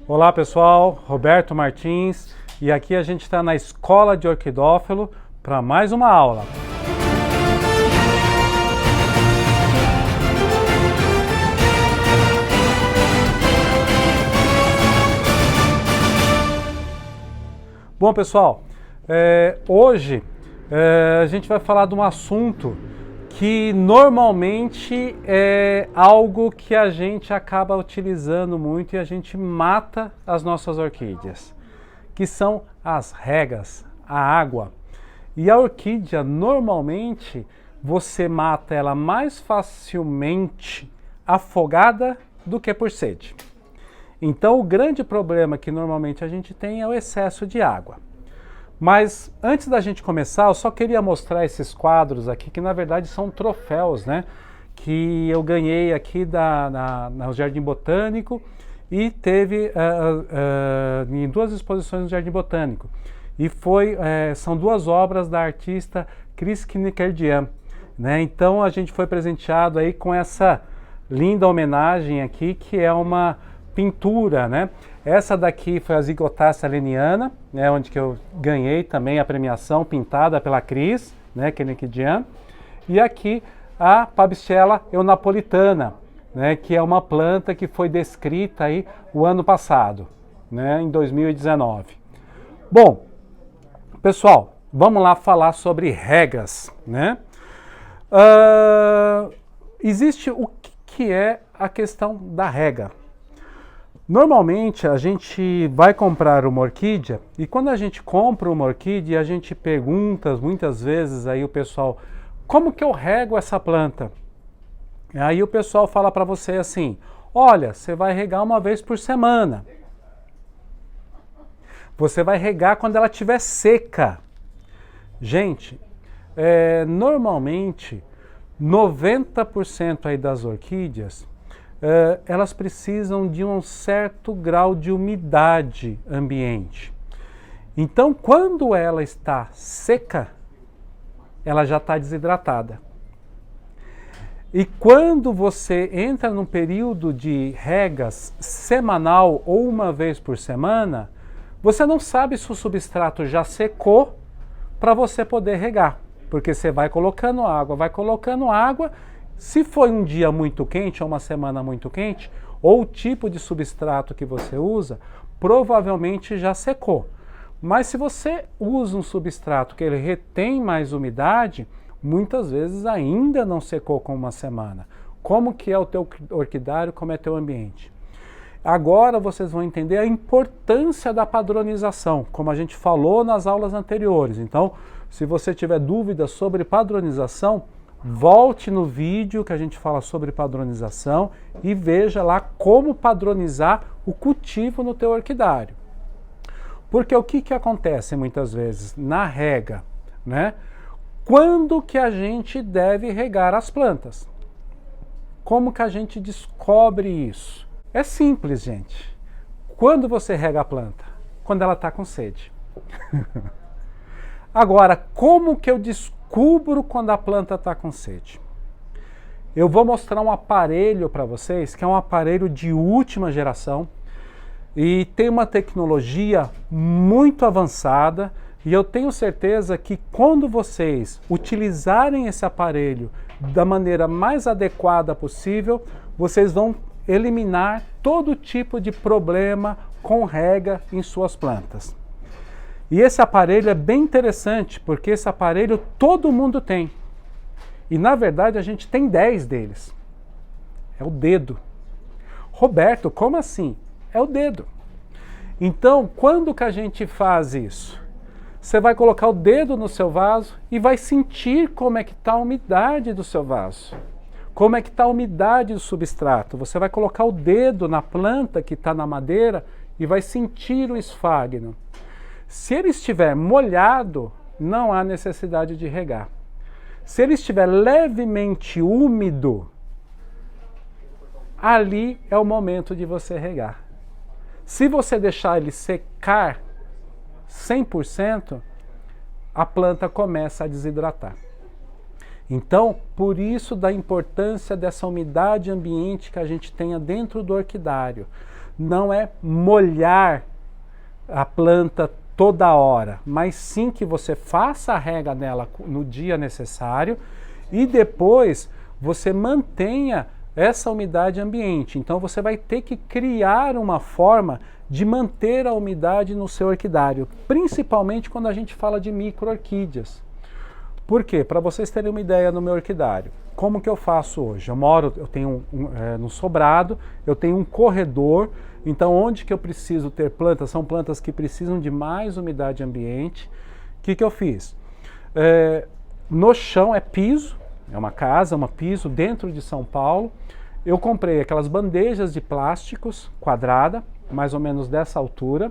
Olá pessoal, Roberto Martins e aqui a gente está na Escola de Orquidófilo para mais uma aula. Bom pessoal, hoje a gente vai falar de um assunto que normalmente é algo que a gente acaba utilizando muito e a gente mata as nossas orquídeas, que são as regas, a água. E a orquídea, normalmente, você mata ela mais facilmente afogada do que por sede. Então, o grande problema que normalmente a gente tem é o excesso de água. Mas antes da gente começar, eu só queria mostrar esses quadros aqui, que na verdade são troféus, né? Que eu ganhei aqui no Jardim Botânico e teve em duas exposições no Jardim Botânico. E são duas obras da artista Chris Knikerdian, né? Então a gente foi presenteado aí com essa linda homenagem aqui, que é uma pintura, né? Essa daqui foi a Zygotácea leniana, né, onde que eu ganhei também a premiação pintada pela Chris, né, Knikerdian. E aqui a Pabichella eunapolitana, né, que é uma planta que foi descrita aí o ano passado, né, em 2019. Bom, pessoal, vamos lá falar sobre regas, né? Existe o que é a questão da rega. Normalmente a gente vai comprar uma orquídea e quando a gente compra uma orquídea a gente pergunta muitas vezes aí o pessoal, como que eu rego essa planta? Aí o pessoal fala para você assim, olha, você vai regar uma vez por semana. Você vai regar quando ela estiver seca. Gente, normalmente 90% aí das orquídeas elas precisam de um certo grau de umidade ambiente. Então, quando ela está seca, ela já está desidratada. E quando você entra num período de regas semanal ou uma vez por semana, você não sabe se o substrato já secou para você poder regar. Porque você vai colocando água. Se foi um dia muito quente ou uma semana muito quente, ou o tipo de substrato que você usa, provavelmente já secou. Mas se você usa um substrato que ele retém mais umidade, muitas vezes ainda não secou com uma semana. Como que é o teu orquidário, como é o teu ambiente? Agora vocês vão entender a importância da padronização, como a gente falou nas aulas anteriores. Então, se você tiver dúvidas sobre padronização, volte no vídeo que a gente fala sobre padronização e veja lá como padronizar o cultivo no teu orquidário. Porque o que acontece muitas vezes na rega, né? Quando que a gente deve regar as plantas? Como que a gente descobre isso? É simples, gente. Quando você rega a planta? Quando ela está com sede. Agora, como que eu descubro quando a planta está com sede? Eu vou mostrar um aparelho para vocês, que é um aparelho de última geração e tem uma tecnologia muito avançada e eu tenho certeza que quando vocês utilizarem esse aparelho da maneira mais adequada possível, vocês vão eliminar todo tipo de problema com rega em suas plantas. E esse aparelho é bem interessante, porque esse aparelho todo mundo tem. E na verdade a gente tem 10 deles. É o dedo. Roberto, como assim? É o dedo. Então, quando que a gente faz isso? Você vai colocar o dedo no seu vaso e vai sentir como é que está a umidade do seu vaso. Como é que está a umidade do substrato. Você vai colocar o dedo na planta que está na madeira e vai sentir o esfagno. Se ele estiver molhado, não há necessidade de regar. Se ele estiver levemente úmido, ali é o momento de você regar. Se você deixar ele secar 100%, a planta começa a desidratar. Então, por isso da importância dessa umidade ambiente que a gente tenha dentro do orquidário. não é molhar a planta toda hora, mas sim que você faça a rega nela no dia necessário e depois você mantenha essa umidade ambiente. Então você vai ter que criar uma forma de manter a umidade no seu orquidário, principalmente quando a gente fala de micro-orquídeas. Por quê? Para vocês terem uma ideia no meu orquidário, como que eu faço hoje? Eu tenho no sobrado, eu tenho um corredor, então onde que eu preciso ter plantas? São plantas que precisam de mais umidade ambiente. O que eu fiz? No chão é piso, é uma casa, um piso dentro de São Paulo. Eu comprei aquelas bandejas de plásticos quadrada, mais ou menos dessa altura.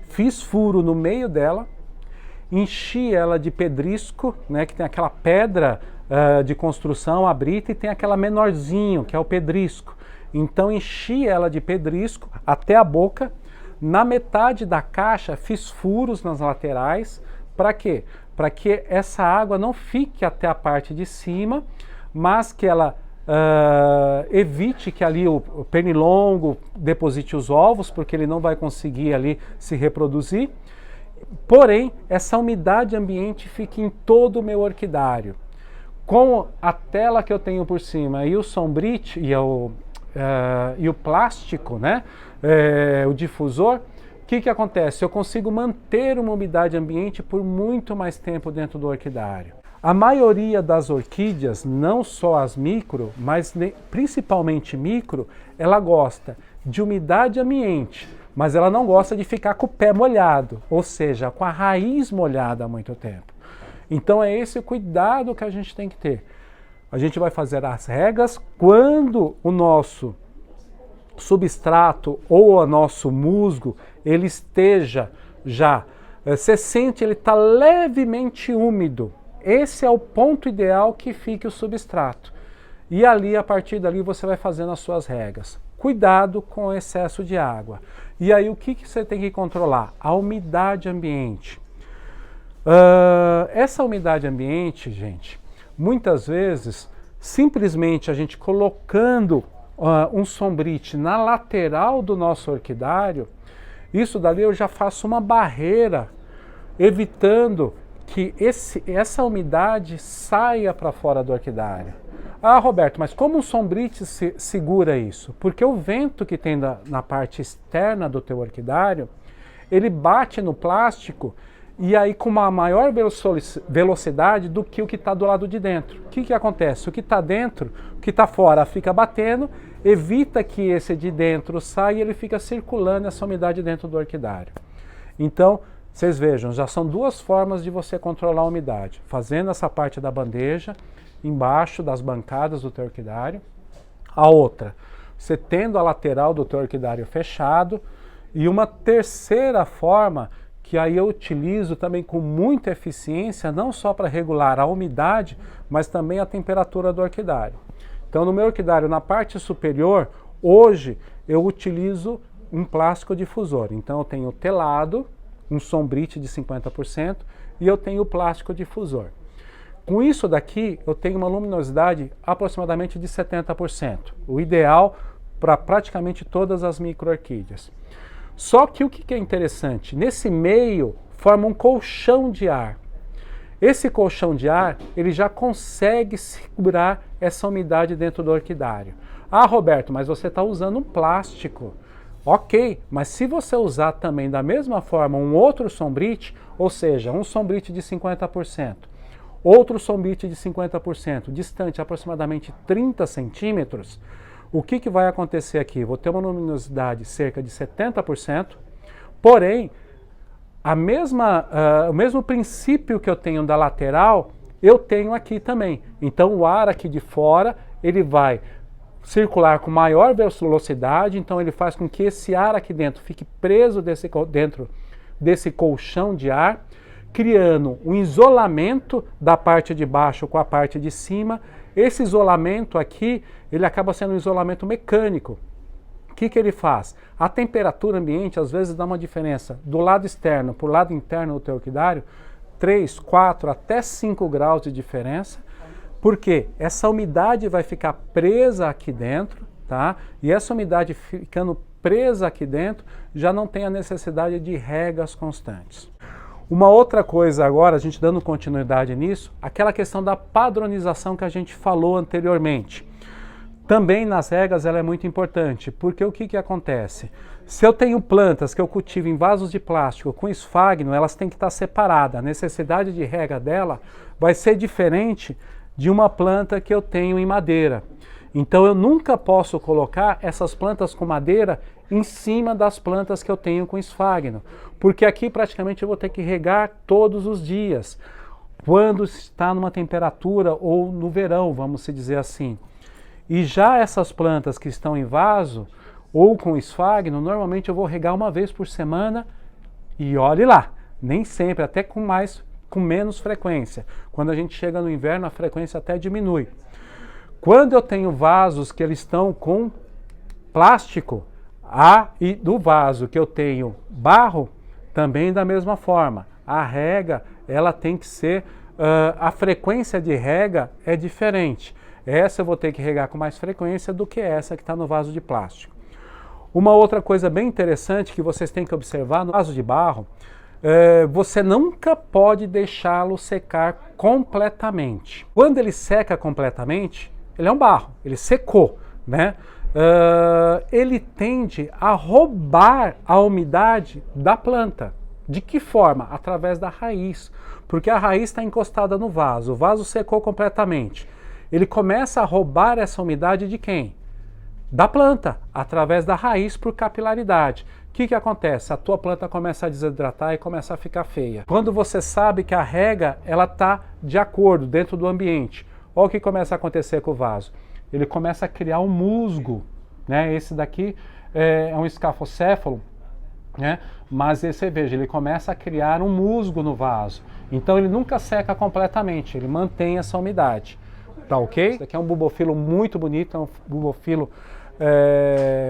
Fiz furo no meio dela, enchi ela de pedrisco, né, que tem aquela pedra de construção, a brita, e tem aquela menorzinho, que é o pedrisco. Então enchi ela de pedrisco até a boca. Na metade da caixa fiz furos nas laterais. Para quê? Para que essa água não fique até a parte de cima, mas que ela evite que ali o pernilongo deposite os ovos, porque ele não vai conseguir ali se reproduzir. Porém, essa umidade ambiente fica em todo o meu orquidário. Com a tela que eu tenho por cima e o sombrite e o plástico, né, o difusor, o que acontece? Eu consigo manter uma umidade ambiente por muito mais tempo dentro do orquidário. A maioria das orquídeas, não só as micro, mas principalmente micro, ela gosta de umidade ambiente, mas ela não gosta de ficar com o pé molhado, ou seja, com a raiz molhada há muito tempo. Então é esse o cuidado que a gente tem que ter. A gente vai fazer as regas quando o nosso substrato ou o nosso musgo ele esteja já, você sente ele está levemente úmido. Esse é o ponto ideal que fique o substrato. E ali, a partir dali, você vai fazendo as suas regas. Cuidado com o excesso de água. E aí, o que você tem que controlar? A umidade ambiente. Essa umidade ambiente, gente, muitas vezes, simplesmente a gente colocando um sombrite na lateral do nosso orquidário, isso dali eu já faço uma barreira, evitando que essa umidade saia para fora do orquidário. Ah, Roberto, mas como um sombrite segura isso? Porque o vento que tem na parte externa do teu orquidário, ele bate no plástico e aí com uma maior velocidade do que o que está do lado de dentro. O que acontece? O que está dentro, o que está fora fica batendo, evita que esse de dentro saia e ele fica circulando essa umidade dentro do orquidário. Então, vocês vejam, já são duas formas de você controlar a umidade. Fazendo essa parte da bandeja, embaixo das bancadas do teu orquidário. A outra, você tendo a lateral do teu orquidário fechado. E uma terceira forma, que aí eu utilizo também com muita eficiência, não só para regular a umidade, mas também a temperatura do orquidário. Então no meu orquidário, na parte superior, hoje eu utilizo um plástico difusor. Então eu tenho telado, um sombrite de 50% e eu tenho o plástico difusor. Com isso daqui, eu tenho uma luminosidade aproximadamente de 70%, o ideal para praticamente todas as micro-orquídeas. Só que o que é interessante? Nesse meio, forma um colchão de ar. Esse colchão de ar, ele já consegue segurar essa umidade dentro do orquidário. Ah, Roberto, mas você está usando um plástico. Ok, mas se você usar também da mesma forma um outro sombrite, ou seja, um sombrite de 50%, outro sombrite de 50%, distante aproximadamente 30 centímetros, o que vai acontecer aqui? Vou ter uma luminosidade cerca de 70%, porém, o mesmo princípio que eu tenho da lateral, eu tenho aqui também. Então o ar aqui de fora, ele vai circular com maior velocidade, então ele faz com que esse ar aqui dentro fique preso dentro desse colchão de ar, criando um isolamento da parte de baixo com a parte de cima. Esse isolamento aqui, ele acaba sendo um isolamento mecânico. O que ele faz? A temperatura ambiente às vezes dá uma diferença do lado externo para o lado interno do teu orquidário, 3, 4 até 5 graus de diferença. Porque essa umidade vai ficar presa aqui dentro, tá? E essa umidade ficando presa aqui dentro, já não tem a necessidade de regas constantes. Uma outra coisa agora, a gente dando continuidade nisso, aquela questão da padronização que a gente falou anteriormente. Também nas regas ela é muito importante, porque o que acontece? Se eu tenho plantas que eu cultivo em vasos de plástico com esfagno, elas têm que estar separadas. A necessidade de rega dela vai ser diferente de uma planta que eu tenho em madeira. Então eu nunca posso colocar essas plantas com madeira em cima das plantas que eu tenho com esfagno, porque aqui praticamente eu vou ter que regar todos os dias, quando está numa temperatura ou no verão, vamos se dizer assim. E já essas plantas que estão em vaso ou com esfagno, normalmente eu vou regar uma vez por semana e olhe lá, nem sempre, até com menos frequência. Quando a gente chega no inverno, a frequência até diminui. Quando eu tenho vasos que eles estão com plástico, e do vaso que eu tenho barro, também da mesma forma. A rega, ela tem que ser, a frequência de rega é diferente. Essa eu vou ter que regar com mais frequência do que essa que está no vaso de plástico. Uma outra coisa bem interessante que vocês têm que observar no vaso de barro, você nunca pode deixá-lo secar completamente. Quando ele seca completamente, ele é um barro, ele secou, né? Ele tende a roubar a umidade da planta. De que forma? Através da raiz, porque a raiz está encostada no vaso, o vaso secou completamente. Ele começa a roubar essa umidade de quem? Da planta, através da raiz por capilaridade. O que acontece? A tua planta começa a desidratar e começa a ficar feia. Quando você sabe que a rega está de acordo dentro do ambiente, olha o que começa a acontecer com o vaso. Ele começa a criar um musgo, né? Esse daqui é um escafocéfalo, né? Mas você veja, ele começa a criar um musgo no vaso. Então ele nunca seca completamente, ele mantém essa umidade. Tá ok? Esse aqui é um bulbophyllum muito bonito, é um bulbophyllum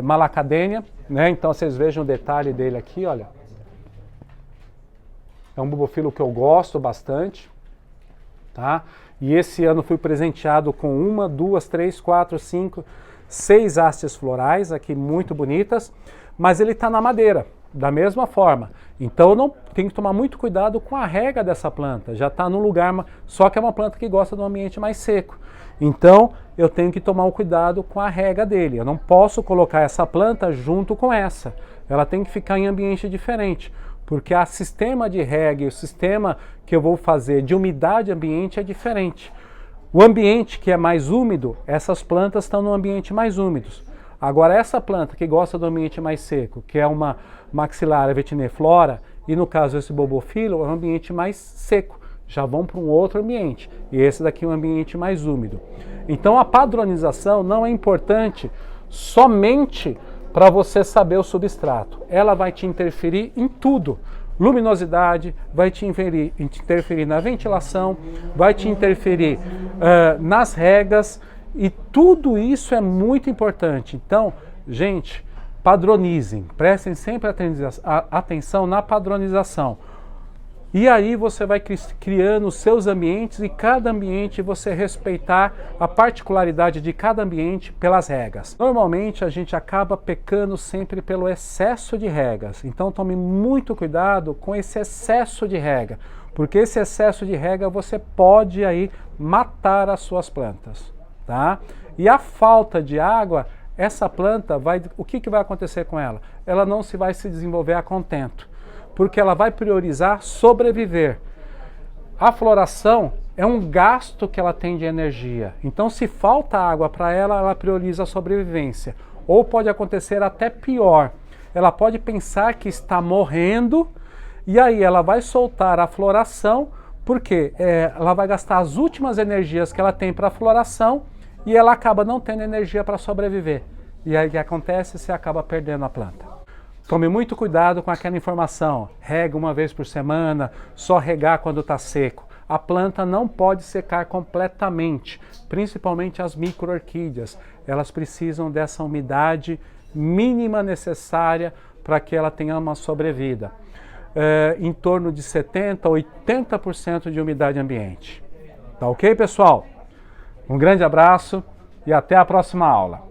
Malacadênia, né? Então vocês vejam o detalhe dele aqui, olha. É um bulbophyllum que eu gosto bastante, tá? E esse ano fui presenteado com 1, 2, 3, 4, 5, 6 hastes florais aqui muito bonitas, mas ele está na madeira, da mesma forma. Então eu não tenho que tomar muito cuidado com a rega dessa planta, já está no lugar, só que é uma planta que gosta de um ambiente mais seco. Então eu tenho que tomar um cuidado com a rega dele, eu não posso colocar essa planta junto com essa, ela tem que ficar em ambiente diferente. Porque o sistema de rega e o sistema que eu vou fazer de umidade ambiente é diferente. O ambiente que é mais úmido, essas plantas estão no ambiente mais úmido. Agora essa planta que gosta do ambiente mais seco, que é uma Maxillaria vetiniflora, e no caso esse bulbophyllum, é um ambiente mais seco. Já vão para um outro ambiente. E esse daqui é um ambiente mais úmido. Então a padronização não é importante somente para você saber o substrato. Ela vai te interferir em tudo. Luminosidade, vai te interferir na ventilação, vai te interferir nas regas, e tudo isso é muito importante. Então, gente, padronizem, prestem sempre atenção na padronização. E aí você vai criando os seus ambientes, e cada ambiente você respeitar a particularidade de cada ambiente pelas regras. Normalmente a gente acaba pecando sempre pelo excesso de regras, então tome muito cuidado com esse excesso de regra, porque esse excesso de regra você pode aí matar as suas plantas, tá? E a falta de água, essa planta o que vai acontecer com ela? Ela não vai se desenvolver a contento, porque ela vai priorizar sobreviver. A floração é um gasto que ela tem de energia. Então, se falta água para ela, ela prioriza a sobrevivência. Ou pode acontecer até pior. Ela pode pensar que está morrendo, e aí ela vai soltar a floração, porque ela vai gastar as últimas energias que ela tem para a floração, e ela acaba não tendo energia para sobreviver. E aí o que acontece? Você acaba perdendo a planta. Tome muito cuidado com aquela informação, rega uma vez por semana, só regar quando está seco. A planta não pode secar completamente, principalmente as micro-orquídeas. Elas precisam dessa umidade mínima necessária para que ela tenha uma sobrevida. Em torno de 70% a 80% de umidade ambiente. Tá ok, pessoal? Um grande abraço e até a próxima aula.